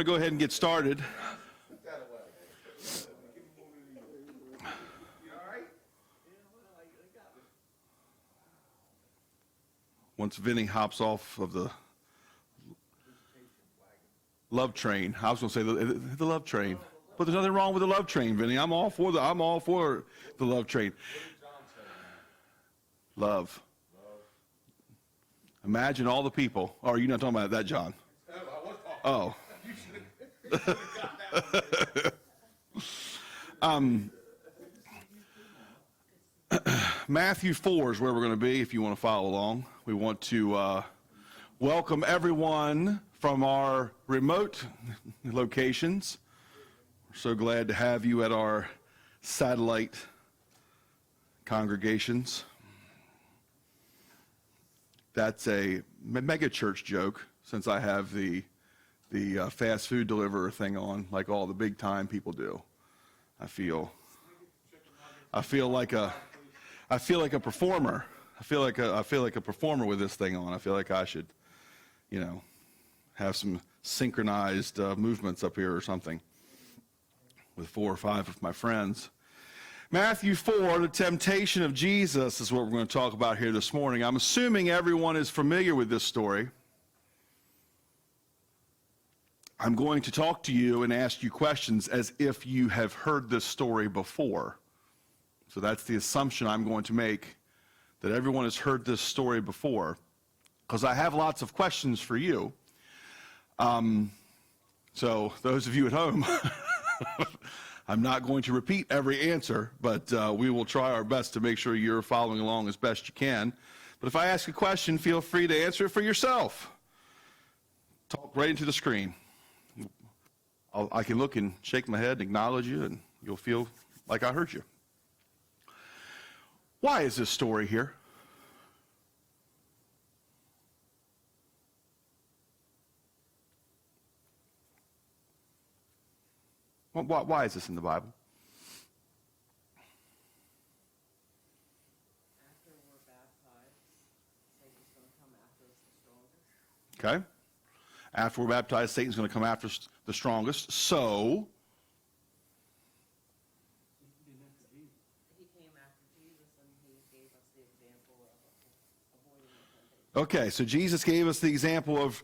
Go ahead and get started. Once Vinny hops off of the love train, I was going to say the love train, but there's nothing wrong with the love train, Vinny. I'm all for the love train. Love. Imagine all the people. Oh, are you not talking about that, John? Oh. Matthew 4 is where we're going to be if you want to follow along. We want to welcome everyone from our remote locations. We're so glad to have you at our satellite congregations. That's a mega church joke, since I have the fast food deliverer thing on, like all the big time people do. I feel like a performer. I feel like a performer with this thing on. I feel like I should, have some synchronized movements up here or something with 4 or 5 of my friends. Matthew 4, the temptation of Jesus, is what we're going to talk about here this morning. I'm assuming everyone is familiar with this story. I'm going to talk to you and ask you questions as if you have heard this story before. So that's the assumption I'm going to make, that everyone has heard this story before, because I have lots of questions for you. So those of you at home, I'm not going to repeat every answer, but we will try our best to make sure you're following along as best you can. But if I ask a question, feel free to answer it for yourself. Talk right into the screen. I can look and shake my head and acknowledge you, and you'll feel like I heard you. Why is this story here? Why is this in the Bible? After we're baptized, Satan's going to come after us the strongest. Okay. After we're baptized, Satan's going to come after us the strongest. So, He came after Jesus and he gave us the example of avoiding the temptation. okay, so Jesus gave us the example of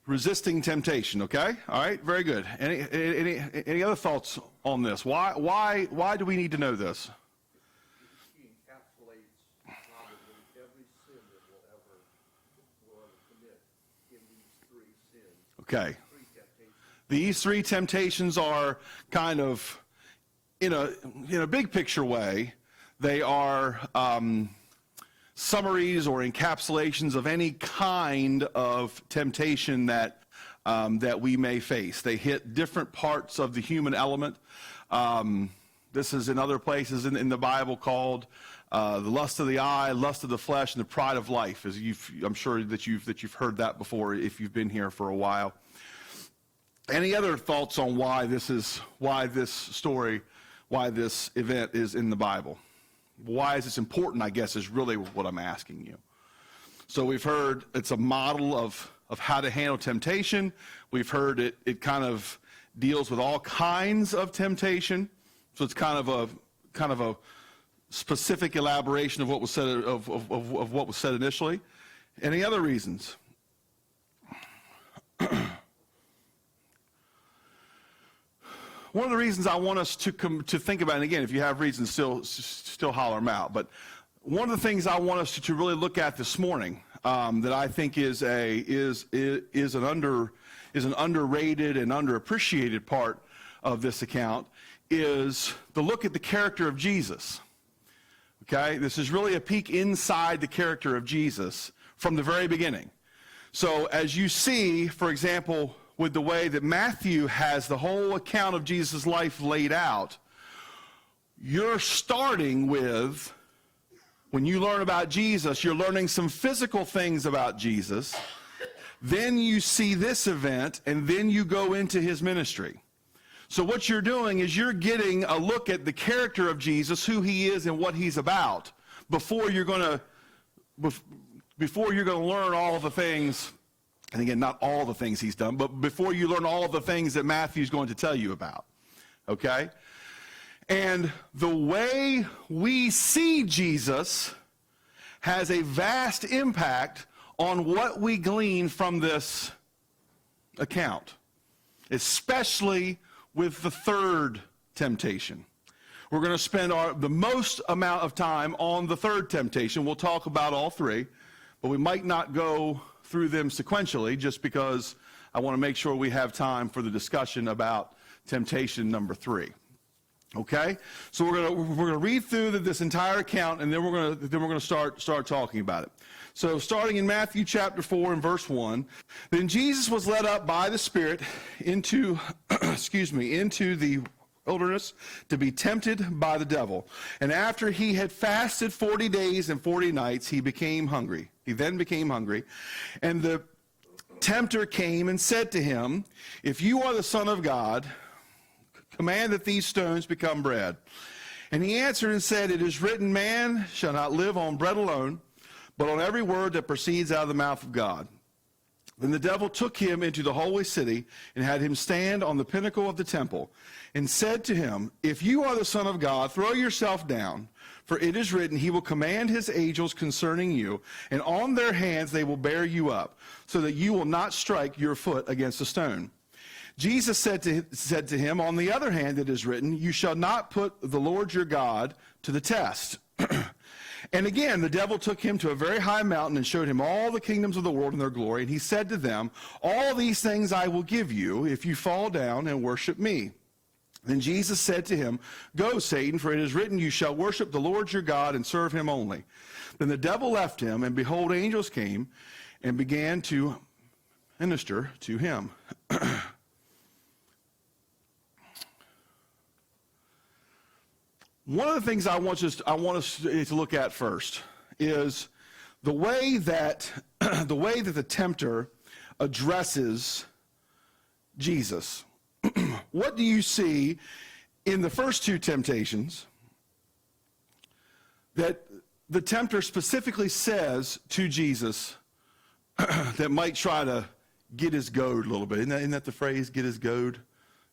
resisting temptation, okay? All right, very good. Any other thoughts on this? Why do we need to know this? He encapsulates probably every sin that we'll ever commit in these 3 sins. Okay. 3 temptations. These 3 temptations are kind of, in a big picture way, they are summaries or encapsulations of any kind of temptation that we may face. They hit different parts of the human element. This is in other places in the Bible called the lust of the eye, lust of the flesh, and the pride of life. I'm sure that you've heard that before if you've been here for a while. Any other thoughts on why this event is in the Bible? Why is this important, I guess, is really what I'm asking you. So we've heard it's a model of how to handle temptation. We've heard it kind of deals with all kinds of temptation. So it's kind of a specific elaboration of what was said of what was said initially. Any other reasons? One of the reasons I want us to think about, and again, if you have reasons, still holler them out. But one of the things I want us to really look at this morning, that I think is an underrated and underappreciated part of this account, is the look at the character of Jesus. Okay, this is really a peek inside the character of Jesus from the very beginning. So as you see, for example, with the way that Matthew has the whole account of Jesus' life laid out, you're starting with, when you learn about Jesus, you're learning some physical things about Jesus. Then you see this event, and then you go into his ministry. So what you're doing is you're getting a look at the character of Jesus, who he is and what he's about, before you're going to learn all the things And again, not all the things he's done, but before you learn all the things that Matthew's going to tell you about. Okay? And the way we see Jesus has a vast impact on what we glean from this account, especially with the third temptation. We're going to spend the most amount of time on the third temptation. We'll talk about all three, but we might not go through them sequentially just because I want to make sure we have time for the discussion about temptation number 3. Okay? So we're going to read through this entire account, and then we're going to start talking about it. So starting in Matthew chapter 4 and verse 1, then Jesus was led up by the Spirit into into the wilderness to be tempted by the devil. And after he had fasted 40 days and 40 nights, he became hungry. He then became hungry. And the tempter came and said to him, "If you are the Son of God, command that these stones become bread." And he answered and said, "It is written, man shall not live on bread alone, but on every word that proceeds out of the mouth of God." Then the devil took him into the holy city and had him stand on the pinnacle of the temple and said to him, "If you are the Son of God, throw yourself down, for it is written, he will command his angels concerning you, and on their hands they will bear you up, so that you will not strike your foot against a stone." Jesus said to him, "On the other hand, it is written, you shall not put the Lord your God to the test." And again, the devil took him to a very high mountain and showed him all the kingdoms of the world and their glory. And he said to them, "All these things I will give you if you fall down and worship me." Then Jesus said to him, "Go, Satan, for it is written, you shall worship the Lord your God and serve him only." Then the devil left him, and behold, angels came and began to minister to him. One of the things I want us to look at first is the way that the tempter addresses Jesus. What do you see in the first two temptations that the tempter specifically says to Jesus that might try to get his goad a little bit? Isn't that the phrase, get his goad?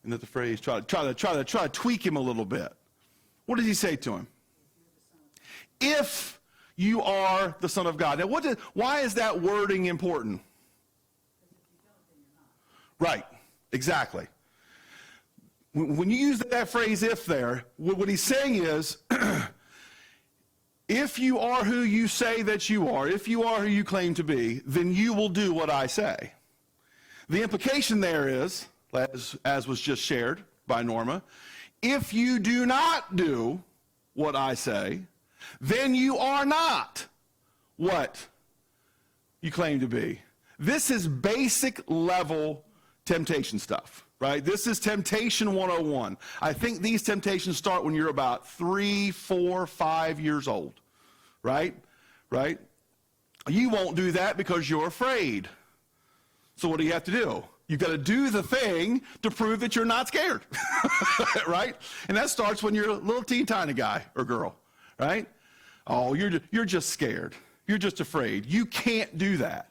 Isn't that the phrase? Try to tweak him a little bit. What does he say to him? If you are the Son of God. Now, why is that wording important? Right, exactly. When you use that phrase "if" there, what he's saying is, if you are who you say that you are, if you are who you claim to be, then you will do what I say. The implication there is, as was just shared by Norma, if you do not do what I say, then you are not what you claim to be. This is basic level temptation stuff, right? This is temptation 101. I think these temptations start when you're about 3, 4, 5 years old, right? Right? You won't do that because you're afraid. So what do you have to do? You've got to do the thing to prove that you're not scared, right? And that starts when you're a little teeny tiny guy or girl, right? Oh, you're just scared. You're just afraid. You can't do that.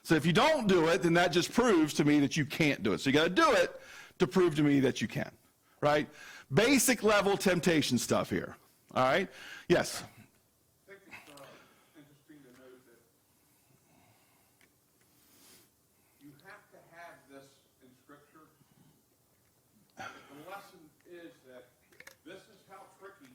So if you don't do it, then that just proves to me that you can't do it. So you got to do it to prove to me that you can, right? Basic level temptation stuff here, all right? Yes? I think it's interesting to note that you have to have this in Scripture. The lesson is that this is how tricky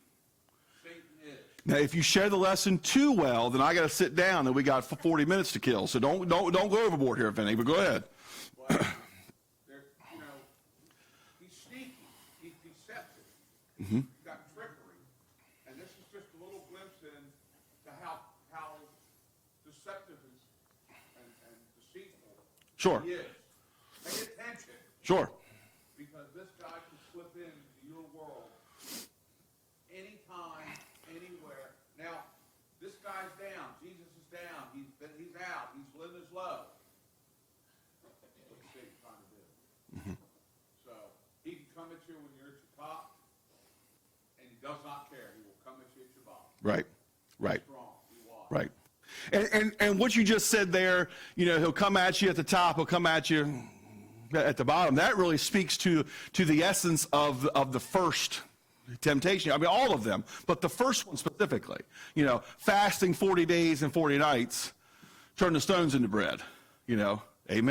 Satan is. Now, if you share the lesson too well, then I got to sit down and we got 40 minutes to kill. So don't go overboard here, Vinny, but go ahead. Well, he's sneaky, he's deceptive, he's got trickery, and this is just a little glimpse into how deceptive and deceitful Sure. he is. Pay attention, Sure. because this guy can slip into your world anytime, anywhere. Now, this guy's down, Jesus is down, he's out, he's living his low. What's Satan trying to do? So he can come at you when you're at your top, and he does not care. He will come at you at your bottom. Right. Right. Be strong. Be wise. Right. And what you just said there, he'll come at you at the top, he'll come at you at the bottom. That really speaks to the essence of the first temptation. I mean, all of them, but the first one specifically. Fasting 40 days and 40 nights, turn the stones into bread. Amen. Send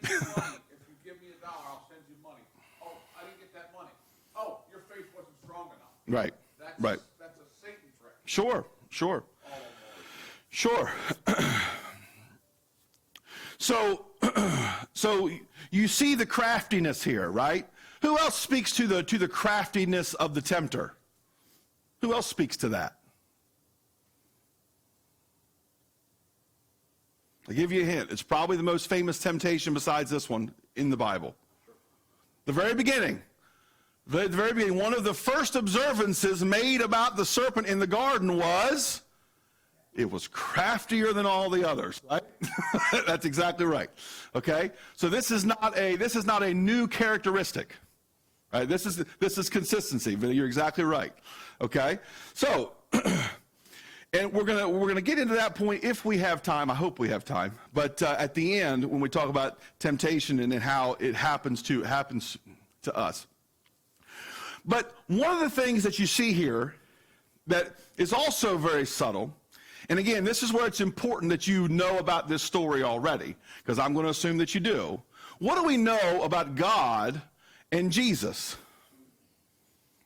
me your money. If you give me $1, I'll send you money. Oh, I didn't get that money. Oh, your faith wasn't strong enough. Right. Right. That's a Satan trick. Sure. So you see the craftiness here, right? Who else speaks to the craftiness of the tempter? Who else speaks to that? I'll give you a hint. It's probably the most famous temptation besides this one in the Bible. The very beginning. One of the first observances made about the serpent in the garden was, it was craftier than all the others, right? That's exactly right. Okay? So this is not a new characteristic. Right? This is consistency. You're exactly right. Okay? So and we're gonna get into that point if we have time. I hope we have time. But at the end, when we talk about temptation and how it happens to us. But one of the things that you see here that is also very subtle, and again, this is where it's important that you know about this story already, because I'm going to assume that you do. What do we know about God and Jesus?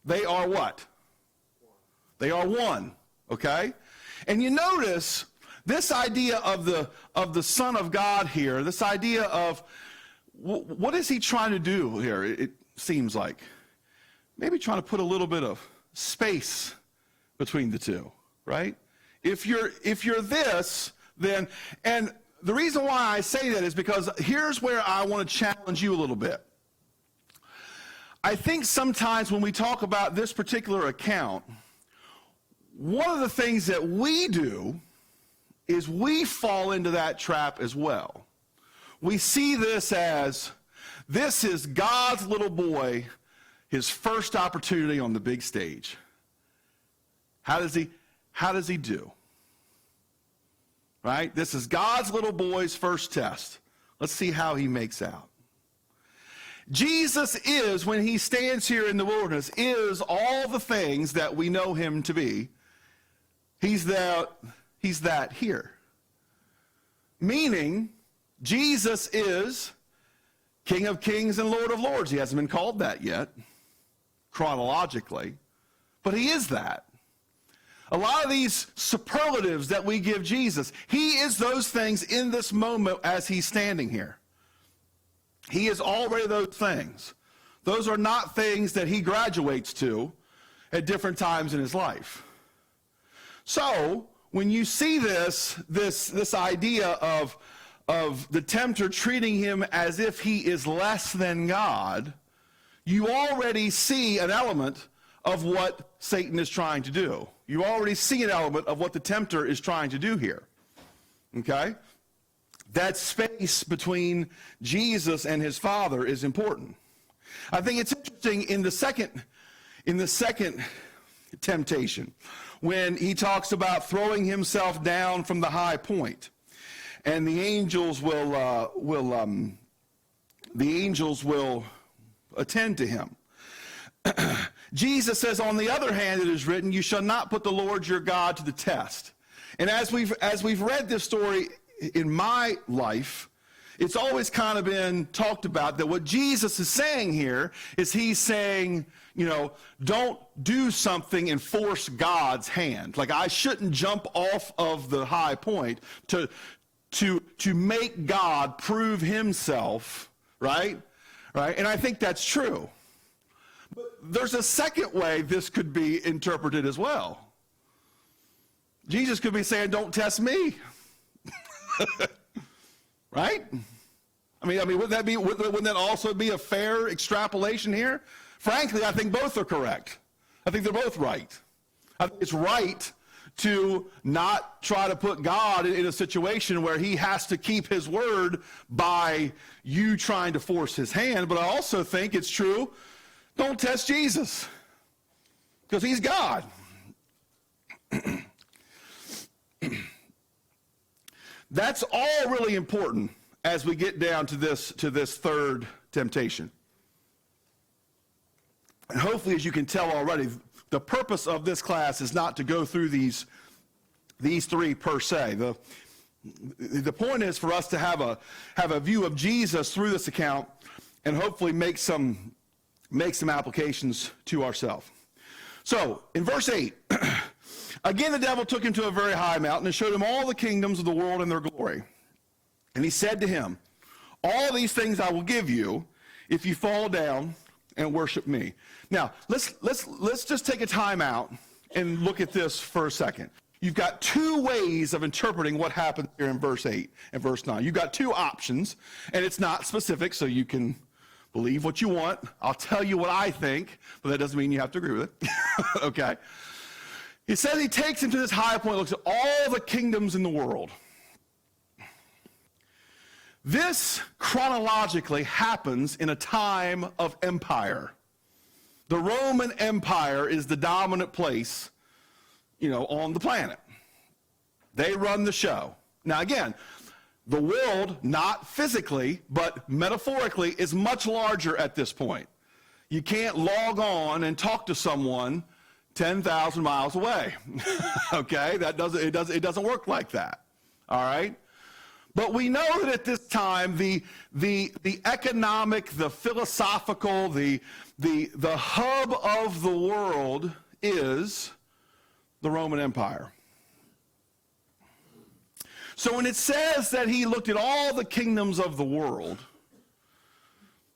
They are what? They are one, okay? And you notice this idea of the Son of God here, this idea of what is he trying to do here, it seems like. Maybe trying to put a little bit of space between the two, right? If you're this, then, and the reason why I say that is because here's where I want to challenge you a little bit. I think sometimes when we talk about this particular account, one of the things that we do is we fall into that trap as well. We see this as, this is God's little boy, his first opportunity on the big stage. How does he do? Right? This is God's little boy's first test. Let's see how he makes out. Jesus is, when he stands here in the wilderness, is all the things that we know him to be. He's that here. Meaning, Jesus is King of Kings and Lord of Lords. He hasn't been called that yet, chronologically, but he is that. A lot of these superlatives that we give Jesus, he is those things in this moment as he's standing here. He is already those things. Those are not things that he graduates to at different times in his life. So, when you see this idea of the tempter treating him as if he is less than God, you already see an element of what Satan is trying to do. You already see an element of what the tempter is trying to do here. Okay? That space between Jesus and his Father is important. I think it's interesting in the second temptation, when he talks about throwing himself down from the high point, and the angels will attend to him. Jesus says, on the other hand, it is written, you shall not put the Lord your God to the test. And as we've read this story in my life, it's always kind of been talked about that what Jesus is saying here is he's saying, don't do something and force God's hand. Like, I shouldn't jump off of the high point to make God prove himself, right? Right? And I think that's true. But there's a second way this could be interpreted as well. Jesus could be saying, don't test me. Right? I mean, wouldn't that also be a fair extrapolation here? Frankly, I think both are correct. I think they're both right. I think it's right to not try to put God in a situation where he has to keep his word by you trying to force his hand, but I also think it's true, don't test Jesus, because he's God. That's all really important as we get down to this third temptation. And hopefully, as you can tell already, the purpose of this class is not to go through these three per se. The point is for us to have a view of Jesus through this account and hopefully make some applications to ourselves. So, in verse 8, again the devil took him to a very high mountain and showed him all the kingdoms of the world and their glory. And he said to him, all these things I will give you if you fall down and worship me. Now, let's just take a time out and look at this for a second. You've got two ways of interpreting what happened here in verse 8 and verse 9. You've got two options, and it's not specific, so you can believe what you want. I'll tell you what I think, but that doesn't mean you have to agree with it. Okay? He says he takes him to this high point, looks at all the kingdoms in the world. This chronologically happens in a time of empire. The Roman Empire is the dominant place, on the planet. They run the show. Now again, the world, not physically, but metaphorically, is much larger at this point. You can't log on and talk to someone 10,000 miles away. Okay? It doesn't work like that. All right? But we know that at this time, the economic, the philosophical, the hub of the world is the Roman Empire. So when it says that he looked at all the kingdoms of the world,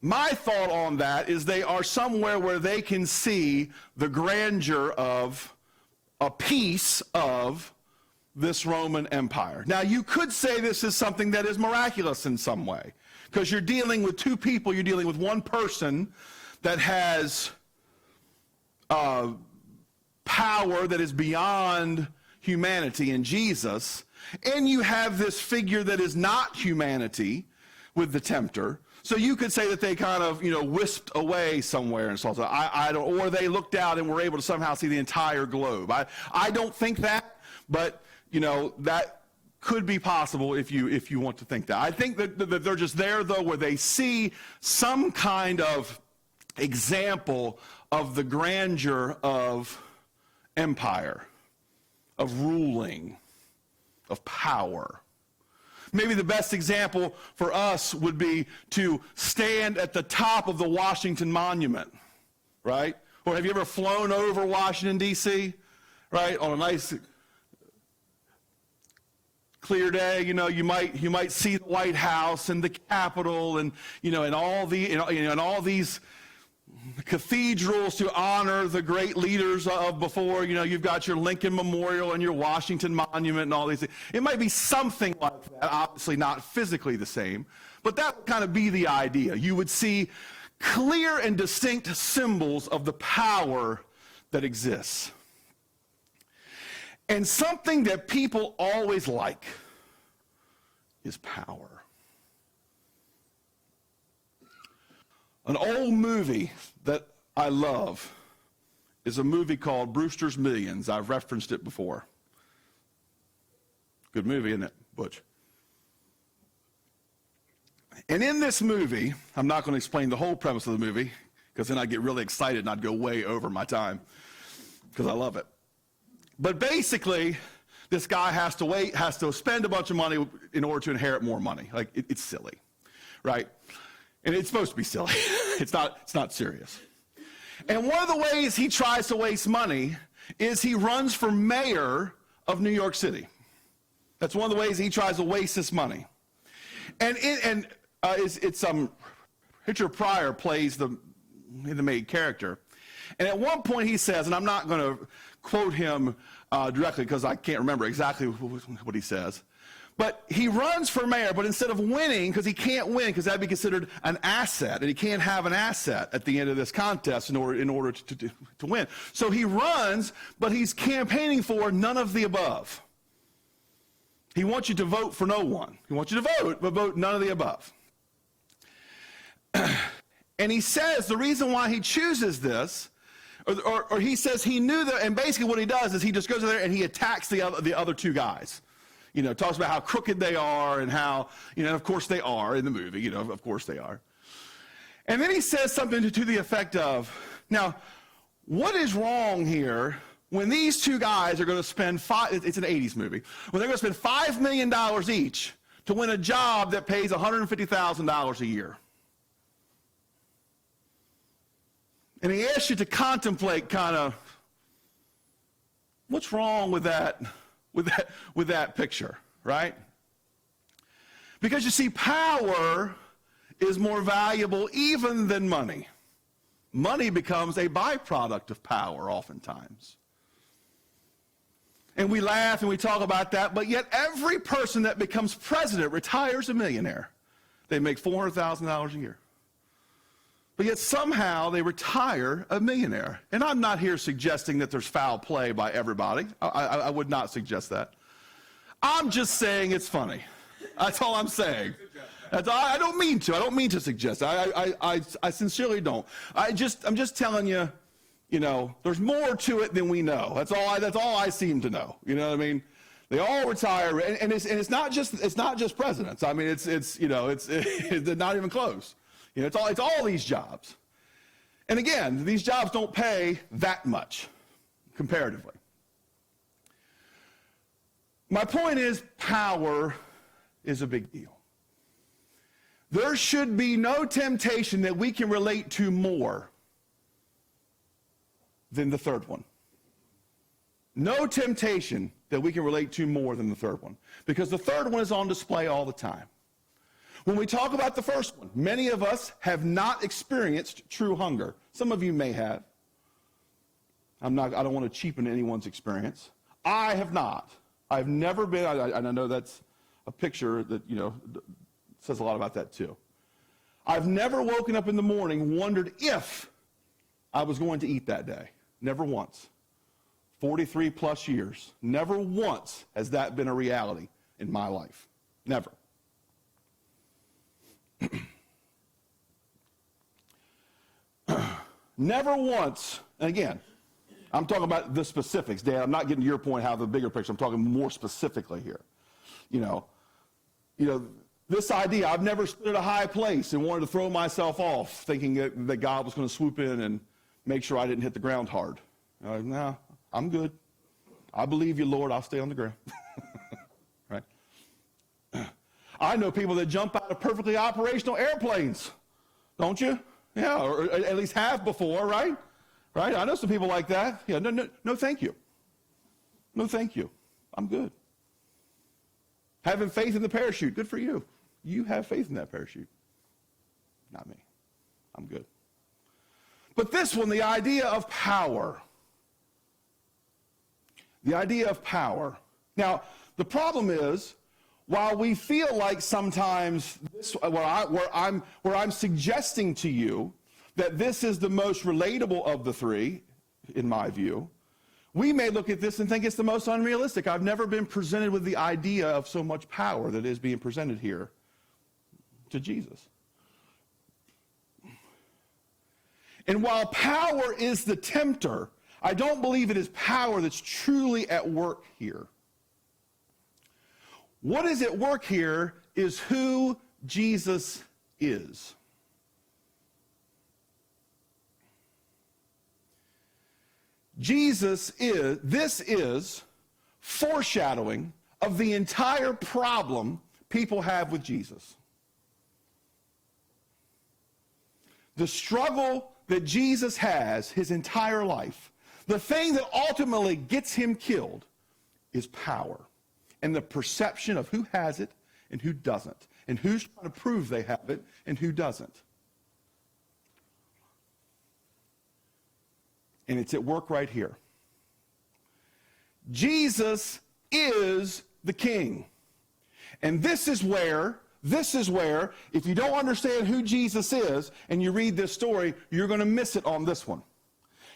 my thought on that is they are somewhere where they can see the grandeur of a piece of this Roman Empire. Now, you could say this is something that is miraculous in some way, because you're dealing with two people, you're dealing with one person that has power that is beyond humanity in Jesus, and you have this figure that is not humanity with the tempter. So you could say that they kind of, whisked away somewhere and so on. I don't, or they looked out and were able to somehow see the entire globe. I don't think that, but that could be possible if you want to think that. I think that they're just there, though, where they see some kind of example of the grandeur of empire, of ruling, of power. Maybe the best example for us would be to stand at the top of the Washington Monument, right? Or have you ever flown over Washington, D.C., right, on a nice clear day? You might see the White House and the Capitol and and all these cathedrals to honor the great leaders of before. You've got your Lincoln Memorial and your Washington Monument and all these things. It might be something like that, obviously not physically the same, but that would kind of be the idea. You would see clear and distinct symbols of the power that exists. And something that people always like is power. An old movie that I love is a movie called Brewster's Millions. I've referenced it before. Good movie, isn't it, Butch? And in this movie, I'm not going to explain the whole premise of the movie, because then I'd get really excited and I'd go way over my time, because I love it. But basically, this guy has to spend a bunch of money in order to inherit more money. Like, it's silly, right? And it's supposed to be silly. It's not serious. And one of the ways he tries to waste money is he runs for mayor of New York City. That's one of the ways he tries to waste this money. And Richard Pryor plays the main character. And at one point he says, and I'm not going to quote him directly because I can't remember exactly what he says, but he runs for mayor, but instead of winning, because he can't win, because that'd be considered an asset, and he can't have an asset at the end of this contest in order to win. So he runs, but he's campaigning for none of the above. He wants you to vote for no one. He wants you to vote, but vote none of the above. And he says the reason why he chooses this, or he says he knew that, and basically what he does is he just goes in there and he attacks the other two guys. talks about how crooked they are and how, of course they are in the movie, of course they are. And then he says something to the effect of, now, what is wrong here when these two guys are going to spend it's an 80s movie, when they're going to spend $5 million each to win a job that pays $150,000 a year? And he asks you to contemplate kind of, what's wrong with that picture, right? Because you see, power is more valuable even than money. Money becomes a byproduct of power oftentimes. And we laugh and we talk about that, but yet every person that becomes president retires a millionaire. They make $400,000 a year. But yet somehow they retire a millionaire. And I'm not here suggesting that there's foul play by everybody. I would not suggest that. I'm just saying it's funny. That's all I'm saying. I don't mean to. I don't mean to suggest. I sincerely don't. I'm just telling you, there's more to it than we know. That's all I seem to know. You know what I mean? They all retire, and it's not just presidents. I mean, it's not even close. It's all these jobs. And again, these jobs don't pay that much comparatively. My point is, power is a big deal. There should be no temptation that we can relate to more than the third one. No temptation that we can relate to more than the third one, because the third one is on display all the time. When we talk about the first one, many of us have not experienced true hunger. Some of you may have. I don't want to cheapen anyone's experience. I have not. I've never been, and I know that's a picture that, says a lot about that too. I've never woken up in the morning wondered if I was going to eat that day. Never once. 43 plus years. Never once has that been a reality in my life. Never. Never once, and again, I'm talking about the specifics, Dan. I'm not getting to your point, how the bigger picture. I'm talking more specifically here. This idea, I've never stood at a high place and wanted to throw myself off, thinking that God was going to swoop in and make sure I didn't hit the ground hard. No, I'm good. I believe you, Lord. I'll stay on the ground. Right? I know people that jump out of perfectly operational airplanes, don't you? Yeah, or at least have before, right? Right? I know some people like that. Yeah, no, thank you. No, thank you. I'm good. Having faith in the parachute, good for you. You have faith in that parachute. Not me. I'm good. But this one, the idea of power. The idea of power. Now, the problem is, while we feel like sometimes where I'm suggesting to you that this is the most relatable of the three, in my view, we may look at this and think it's the most unrealistic. I've never been presented with the idea of so much power that is being presented here to Jesus. And while power is the tempter, I don't believe it is power that's truly at work here. What is at work here is who Jesus is. This is foreshadowing of the entire problem people have with Jesus. The struggle that Jesus has his entire life, the thing that ultimately gets him killed, is power. And the perception of who has it and who doesn't, and who's trying to prove they have it and who doesn't. And it's at work right here. Jesus is the king. And this is where, if you don't understand who Jesus is and you read this story, you're going to miss it on this one.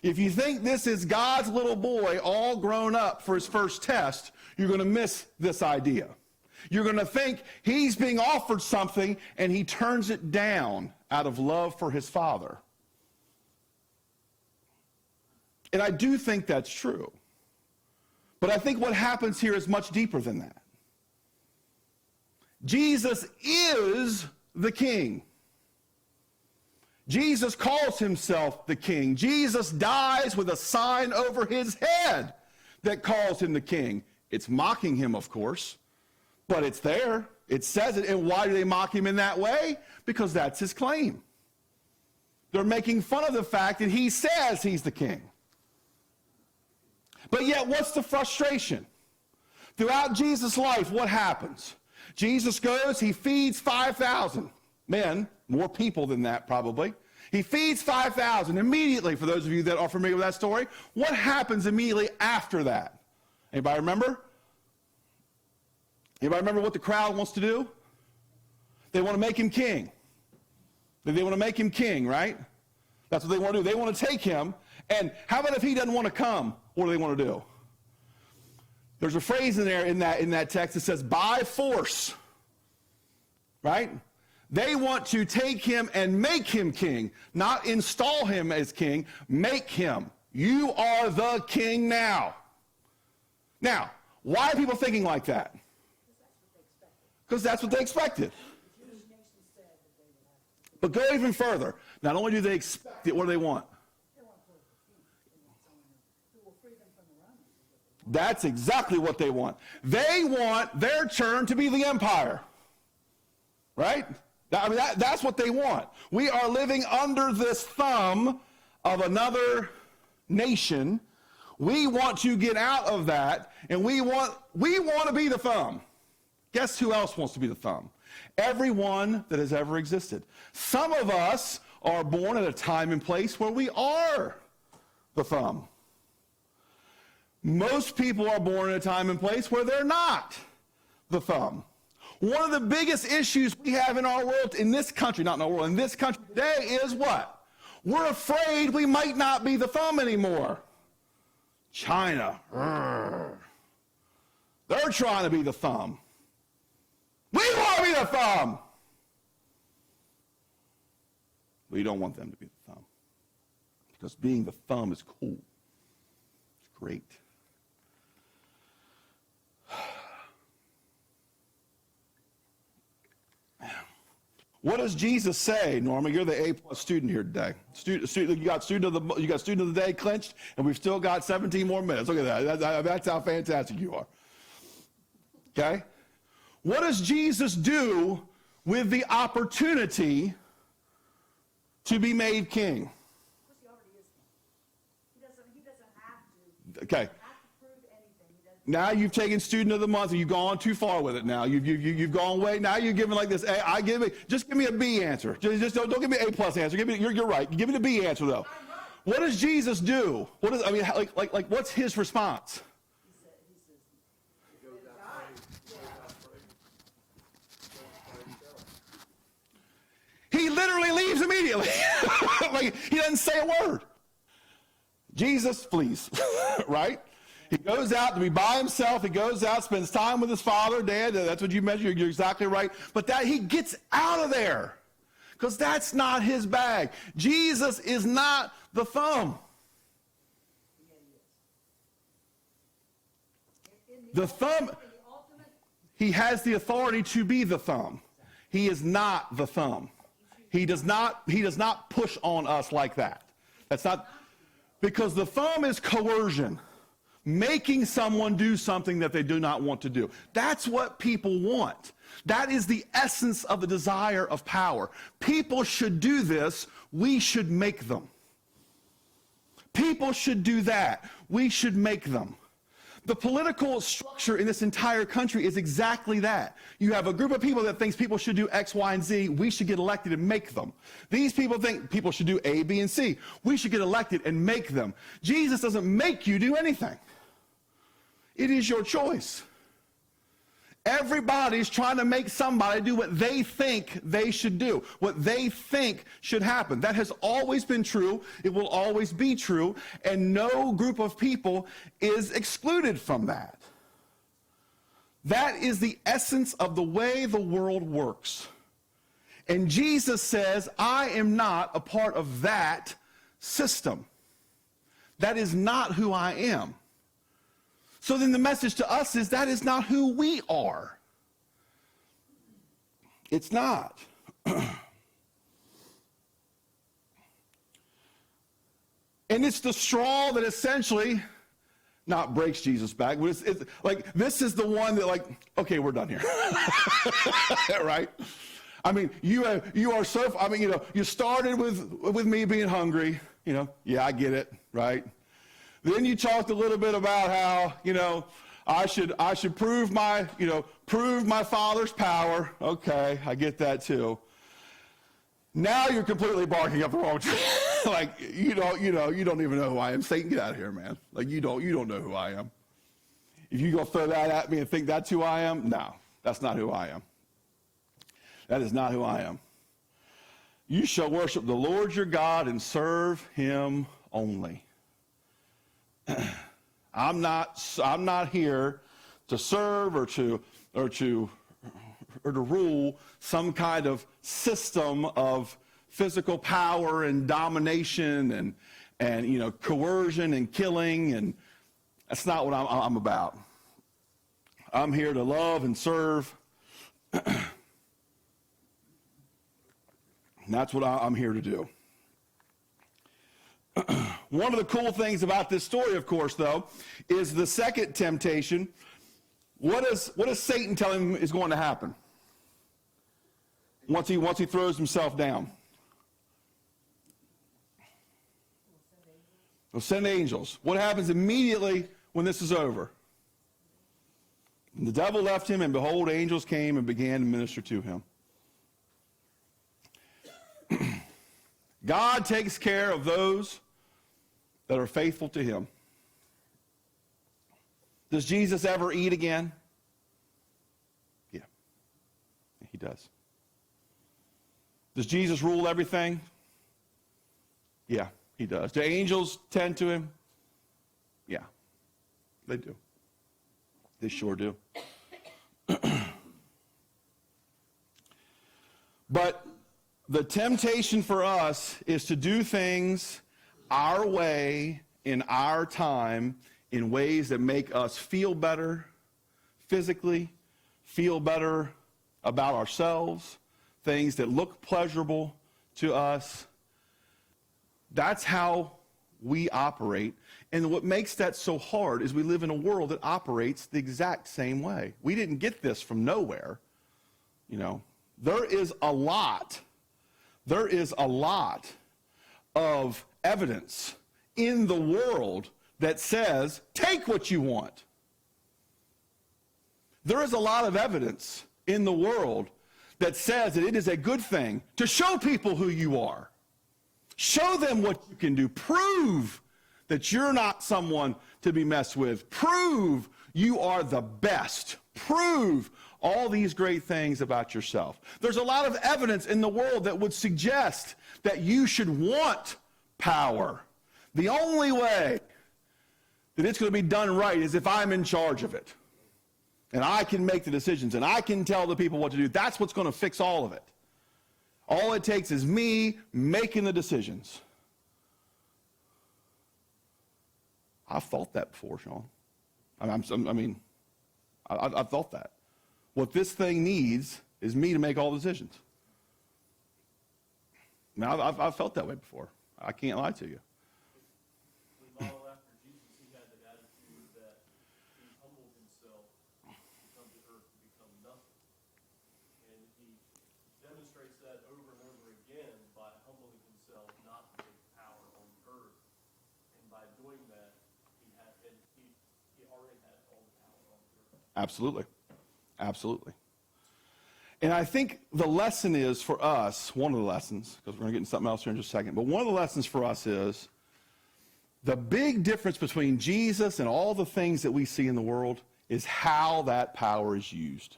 If you think this is God's little boy all grown up for his first test, you're going to miss this idea. You're going to think he's being offered something and he turns it down out of love for his father. And I do think that's true. But I think what happens here is much deeper than that. Jesus is the king. Jesus calls himself the king. Jesus dies with a sign over his head that calls him the king. It's mocking him, of course, but it's there. It says it. And why do they mock him in that way? Because that's his claim. They're making fun of the fact that he says he's the king. But yet, what's the frustration? Throughout Jesus' life, what happens? Jesus goes, he feeds 5,000 men, more people than that probably. He feeds 5,000 immediately. For those of you that are familiar with that story, what happens immediately after that? Anybody remember? Anybody remember what the crowd wants to do? They want to make him king. They want to make him king, right? That's what they want to do. They want to take him, and how about if he doesn't want to come? What do they want to do? There's a phrase in there in that text that says, by force, right? They want to take him and make him king, not install him as king, make him. You are the king now. Now, why are people thinking like that? Because that's what they expected. But go even further. Not only do they expect it, what do they want? That's exactly what they want. They want their turn to be the empire. Right? I mean, that's what they want. We are living under this thumb of another nation. We want to get out of that, and we want to be the thumb. Guess who else wants to be the thumb? Everyone that has ever existed. Some of us are born at a time and place where we are the thumb. Most people are born at a time and place where they're not the thumb. One of the biggest issues we have in our world, in this country, not in our world, in this country today is what? We're afraid we might not be the thumb anymore. China, they're trying to be the thumb. We want to be the thumb. We don't want them to be the thumb. Because being the thumb is cool. It's great. What does Jesus say, Norma? You're the A+ student here today. You got student of the day clinched, and we've still got 17 more minutes. Look at that. That's how fantastic you are. Okay? What does Jesus do with the opportunity to be made king? He already is king. He doesn't have to. Okay. Have to prove anything. He doesn't. Now you've taken student of the month, and you've gone too far with it. Now you've gone way. Now you're giving like this. Just give me a B answer. Just don't give me an A+ answer. You're right. Give me the B answer though. What does Jesus do? What's his response? He literally leaves immediately. Like, he doesn't say a word. Jesus, please. Right? He goes out to be by himself. He goes out, spends time with his father, Dad. That's what you mentioned. You're exactly right. But that he gets out of there because that's not his bag. Jesus is not the thumb. The thumb, he has the authority to be the thumb. He is not the thumb. He does not push on us like that. That's not, because the thumb is coercion, making someone do something that they do not want to do. That's what people want. That is the essence of the desire of power. People should do this, we should make them. People should do that, we should make them. The political structure in this entire country is exactly that. You have a group of people that thinks people should do X, Y, and Z. We should get elected and make them. These people think people should do A, B, and C. We should get elected and make them. Jesus doesn't make you do anything. It is your choice. Everybody's trying to make somebody do what they think they should do, what they think should happen. That has always been true. It will always be true. And no group of people is excluded from that. That is the essence of the way the world works. And Jesus says, I am not a part of that system. That is not who I am. So then the message to us is that is not who we are. It's not. And it's the straw that essentially not breaks Jesus back, but it's like, this is the one that, like, okay, we're done here. Right? I mean, you are so, I mean, you know, you started with me being hungry, you know, yeah, I get it, right? Then you talked a little bit about how, you know, I should prove my Father's power. Okay, I get that too. Now you're completely barking up the wrong tree. Like, you don't even know who I am. Satan, get out of here, man. Like, you don't know who I am. If you go throw that at me and think that's who I am, no, that's not who I am. That is not who I am. You shall worship the Lord your God and serve him only. I'm not here to serve or to rule some kind of system of physical power and domination and you know, coercion and killing, and that's not what I'm about. I'm here to love and serve. And that's what I'm here to do. One of the cool things about this story, of course, though, is the second temptation. What does Satan tell him is going to happen once he throws himself down? He'll send angels. What happens immediately when this is over? And the devil left him, and behold, angels came and began to minister to him. God takes care of those that are faithful to him. Does Jesus ever eat again? Yeah, he does. Does Jesus rule everything? Yeah, he does. Do angels tend to him? Yeah, they do. They sure do. But the temptation for us is to do things our way, in our time, in ways that make us feel better physically, feel better about ourselves, things that look pleasurable to us. That's how we operate. And what makes that so hard is we live in a world that operates the exact same way. We didn't get this from nowhere. You know, there is a lot of evidence in the world that says, take what you want. There is a lot of evidence in the world that says that it is a good thing to show people who you are. Show them what you can do. Prove that you're not someone to be messed with. Prove you are the best. Prove all these great things about yourself. There's a lot of evidence in the world that would suggest that you should want power. The only way that it's going to be done right is if I'm in charge of it. And I can make the decisions, and I can tell the people what to do. That's what's going to fix all of it. All it takes is me making the decisions. I've thought that before, Sean. I've thought that. What this thing needs is me to make all the decisions. Now, I've felt that way before. I can't lie to you. We model after Jesus. He had the attitude that he humbled himself to come to earth to become nothing. And he demonstrates that over and over again by humbling himself not to take power on the earth. And by doing that, he already had all the power on the earth. Absolutely. Absolutely. And I think the lesson is for us, one of the lessons, because we're going to get into something else here in just a second, but one of the lessons for us is the big difference between Jesus and all the things that we see in the world is how that power is used.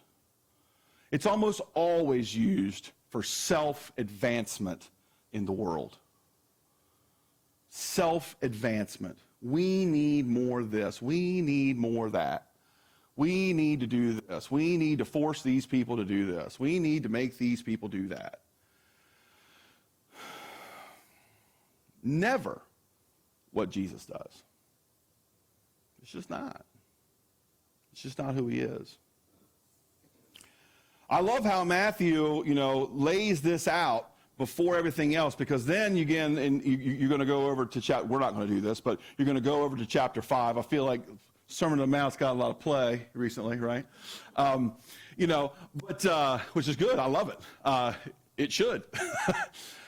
It's almost always used for self-advancement in the world. Self-advancement. We need more of this. We need more of that. We need to do this. We need to force these people to do this. We need to make these people do that. Never what Jesus does. It's just not. It's just not who he is. I love how Matthew, lays this out before everything else, because then you're going to go over to chapter, we're not going to do this, but you're going to go over to chapter 5. I feel like Sermon on the Mount's got a lot of play recently, right? Which is good. I love it. It should.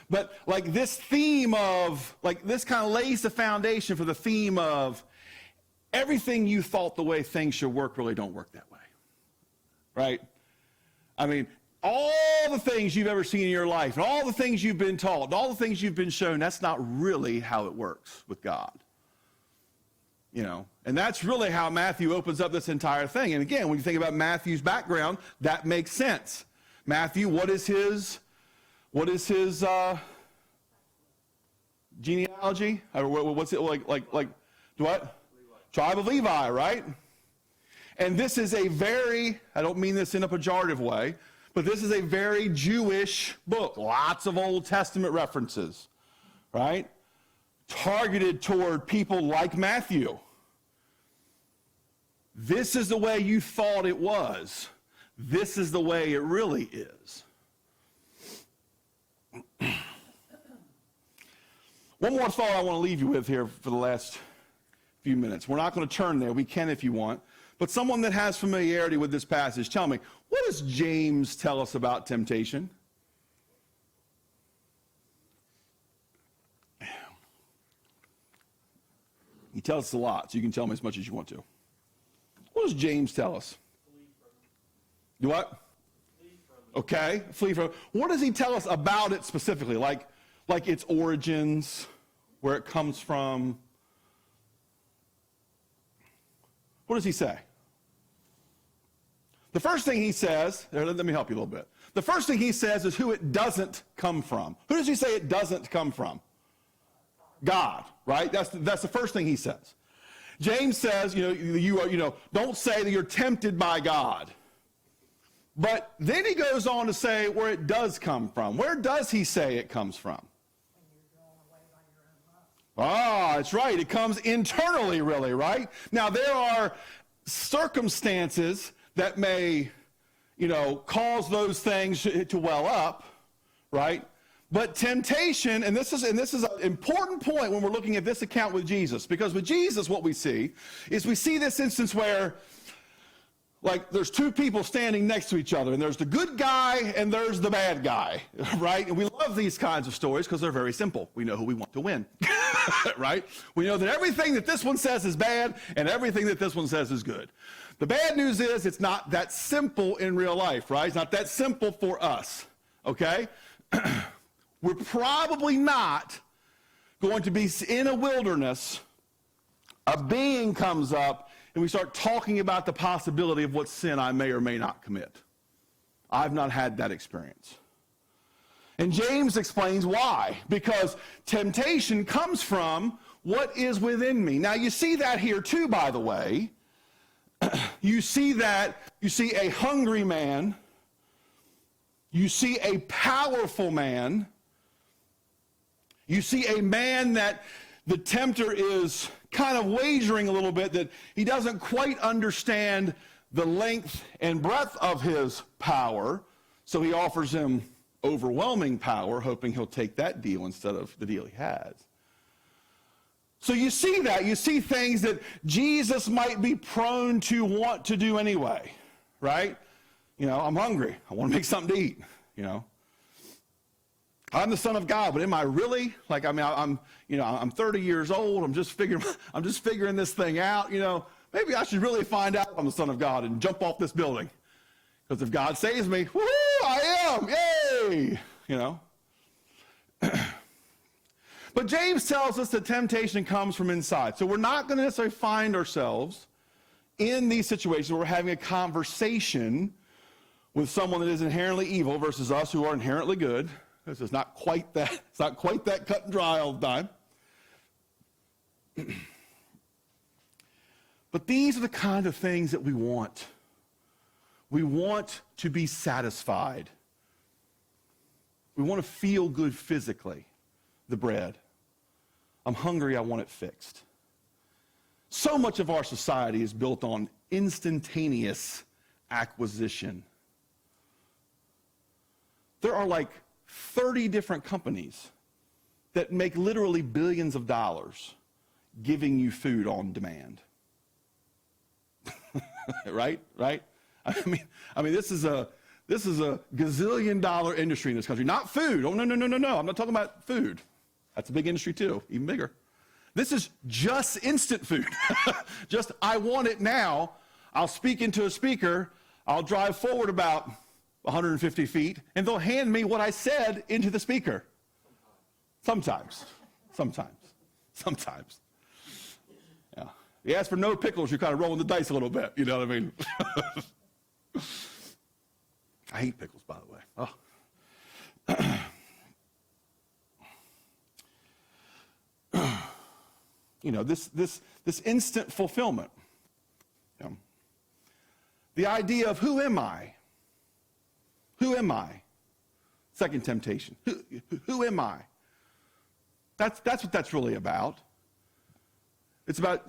But like this theme of, like this kind of lays the foundation for the theme of everything you thought the way things should work really don't work that way, right? I mean, all the things you've ever seen in your life, and all the things you've been taught, and all the things you've been shown, that's not really how it works with God. And that's really how Matthew opens up this entire thing. And again, when you think about Matthew's background, that makes sense. Matthew, what is his genealogy? What's it like what? Levi. Tribe of Levi, right? And this is a very, I don't mean this in a pejorative way, but this is a very Jewish book. Lots of Old Testament references, right? Targeted toward people like Matthew. This is the way you thought it was. This is the way it really is. One more thought I want to leave you with here for the last few minutes. We're not going to turn there. We can if you want. But someone that has familiarity with this passage, tell me, what does James tell us about temptation? He tells us a lot, so you can tell me as much as you want to. What does James tell us? Do what? Okay, flee from it. What does he tell us about it specifically? Like its origins, where it comes from? What does he say? The first thing he says, let me help you a little bit. The first thing he says is who it doesn't come from. Who does he say it doesn't come from? God, right? That's the first thing he says. James says, don't say that you're tempted by God. But then he goes on to say where it does come from. Where does he say it comes from? That's right. It comes internally, really, right? Now, there are circumstances that may, cause those things to well up, right? But temptation, and this is an important point when we're looking at this account with Jesus, because with Jesus, what we see is we see this instance where, like, there's two people standing next to each other, and there's the good guy and there's the bad guy, right? And we love these kinds of stories because they're very simple. We know who we want to win, right? We know that everything that this one says is bad and everything that this one says is good. The bad news is it's not that simple in real life, right? It's not that simple for us, okay? We're probably not going to be in a wilderness, a being comes up, and we start talking about the possibility of what sin I may or may not commit. I've not had that experience. And James explains why. Because temptation comes from what is within me. Now, you see that here too, by the way. You see a hungry man. You see a powerful man. You see a man that the tempter is kind of wagering a little bit that he doesn't quite understand the length and breadth of his power, so he offers him overwhelming power, hoping he'll take that deal instead of the deal he has. So you see that. You see things that Jesus might be prone to want to do anyway, right? I'm hungry. I want to make something to eat, I'm the Son of God, but am I really? I'm 30 years old. I'm just figuring this thing out. Maybe I should really find out I'm the Son of God and jump off this building. Because if God saves me, woohoo, I am, yay, But James tells us that temptation comes from inside. So we're not going to necessarily find ourselves in these situations where we're having a conversation with someone that is inherently evil versus us who are inherently good. This is not quite that. It's not quite that cut and dry all the time. But these are the kind of things that we want. We want to be satisfied. We want to feel good physically. The bread. I'm hungry, I want it fixed. So much of our society is built on instantaneous acquisition. There are like 30 different companies that make literally billions of dollars giving you food on demand. Right? I mean, this is a gazillion-dollar industry in this country. Not food. Oh, no. I'm not talking about food. That's a big industry too, even bigger. This is just instant food. Just, I want it now. I'll speak into a speaker. I'll drive forward about 150 feet, and they'll hand me what I said into the speaker. Sometimes. Yeah. You ask for no pickles, you're kind of rolling the dice a little bit. You know what I mean? I hate pickles, by the way. Oh. You know, this instant fulfillment. You know, the idea of who am I? Who am I? Second temptation. Who am I? That's what that's really about. It's about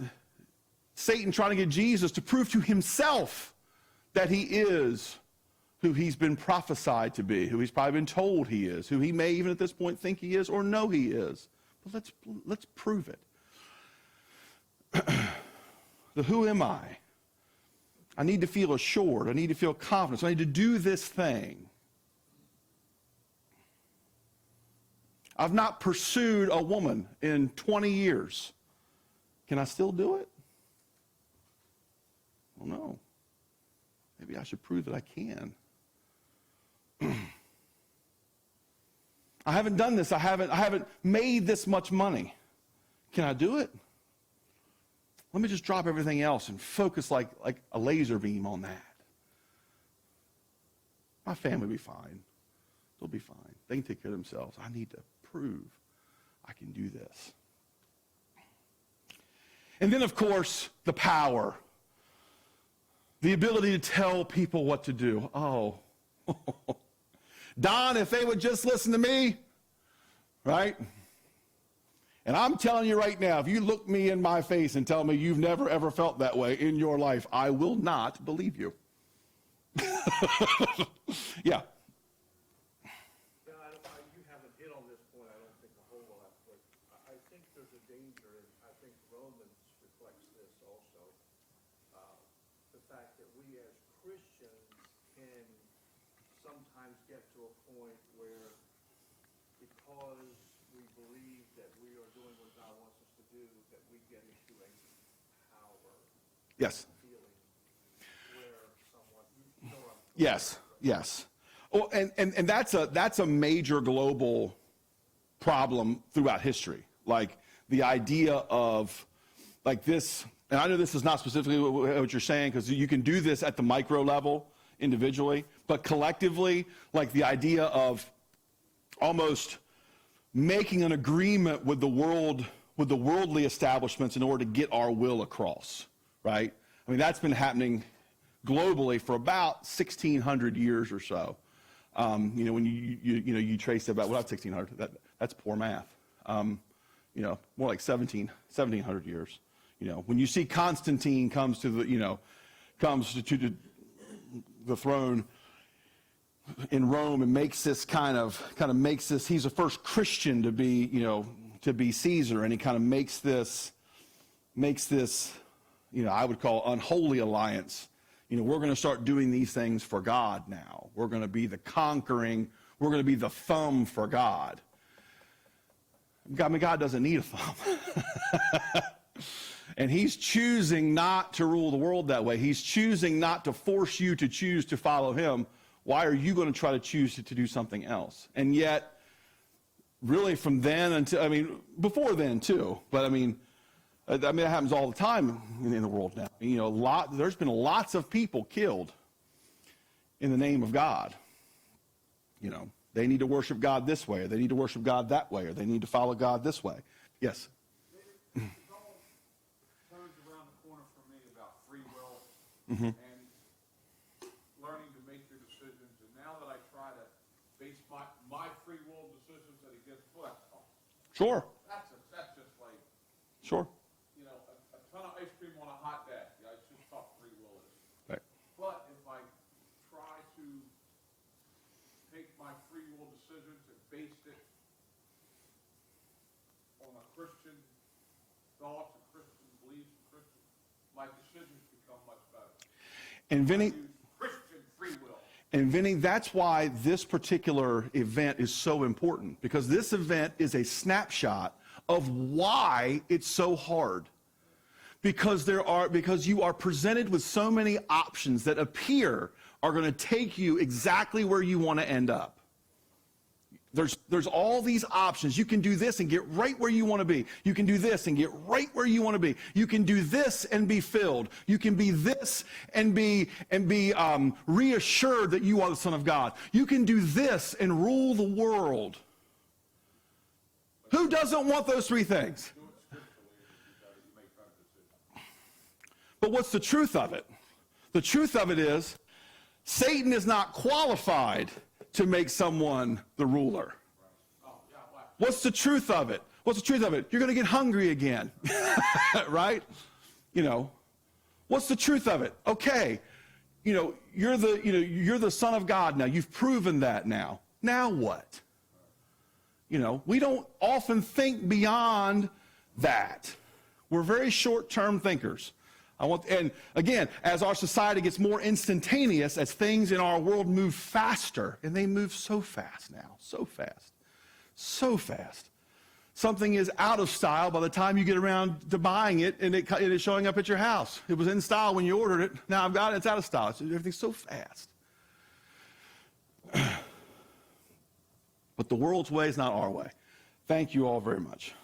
Satan trying to get Jesus to prove to himself that he is who he's been prophesied to be, who he's probably been told he is, who he may even at this point think he is or know he is. But let's prove it. The who am I? I need to feel assured. I need to feel confident. So I need to do this thing. I've not pursued a woman in 20 years. Can I still do it? Well, no. Maybe I should prove that I can. I haven't done this. I haven't made this much money. Can I do it? Let me just drop everything else and focus like a laser beam on that. My family will be fine. They'll be fine. They can take care of themselves. I need to prove I can do this. And then, of course, the power. The ability to tell people what to do. Oh. Don, if they would just listen to me, right? And I'm telling you right now, if you look me in my face and tell me you've never, ever felt that way in your life, I will not believe you. Yeah. You haven't hit on this point, I don't think, a whole lot, but I think there's a danger, and I think Romans reflects this also. The fact that we as Christians can sometimes get to a point where, because we believe that we are doing what God wants us to do, that we get into a power Yes. feeling where someone, Yes. Well, and that's a major global problem throughout history. Like the idea of like this, and I know this is not specifically what you're saying, because you can do this at the micro level individually, but collectively, like the idea of almost making an agreement with the world, with the worldly establishments in order to get our will across, right? I mean, that's been happening globally for about 1,600 years or so. You know, when you trace about, well, not 1,600, that's poor math. You know, more like 1,700 years. You know, when you see Constantine comes to the throne in Rome and makes this kind of makes this, he's the first Christian to be Caesar, and he kind of makes this, I would call unholy alliance. We're going to start doing these things for God now. We're going to be the conquering, we're going to be the thumb for God. I mean, God doesn't need a thumb. And he's choosing not to rule the world that way. He's choosing not to force you to choose to follow him. Why are you going to try to choose to do something else? And yet, really from then until, before then too, but that happens all the time in the world now. There's been lots of people killed in the name of God. They need to worship God this way, or they need to worship God that way, or they need to follow God this way. Yes? It all turns around the corner for me about free will Mm-hmm. and learning to make your decisions. And now that I try to base my free will decisions that against, well, that's tough. Sure. That's just like, Sure. a ton of ice cream on a hot day. Yeah, it's just tough, free will is. Right. But if I try to take my free decisions become much better. And Vinny, Use Christian free will. and Vinny, that's why this particular event is so important, because this event is a snapshot of why it's so hard. Because you are presented with so many options that appear are going to take you exactly where you want to end up. There's all these options. You can do this and get right where you want to be. You can do this and get right where you want to be. You can do this and be filled. You can be this and be reassured that you are the Son of God. You can do this and rule the world. Who doesn't want those three things? But what's the truth of it? The truth of it is, Satan is not qualified to make someone the ruler. What's the truth of it? What's the truth of it? You're going to get hungry again, right? You know, what's the truth of it? Okay, you're the Son of God now. You've proven that now. Now what? We don't often think beyond that. We're very short-term thinkers. And again, as our society gets more instantaneous, as things in our world move faster, and they move so fast now, so fast, so fast. Something is out of style by the time you get around to buying it, and it is showing up at your house. It was in style when you ordered it. Now I've got it, it's out of style. Everything's so fast. But the world's way is not our way. Thank you all very much.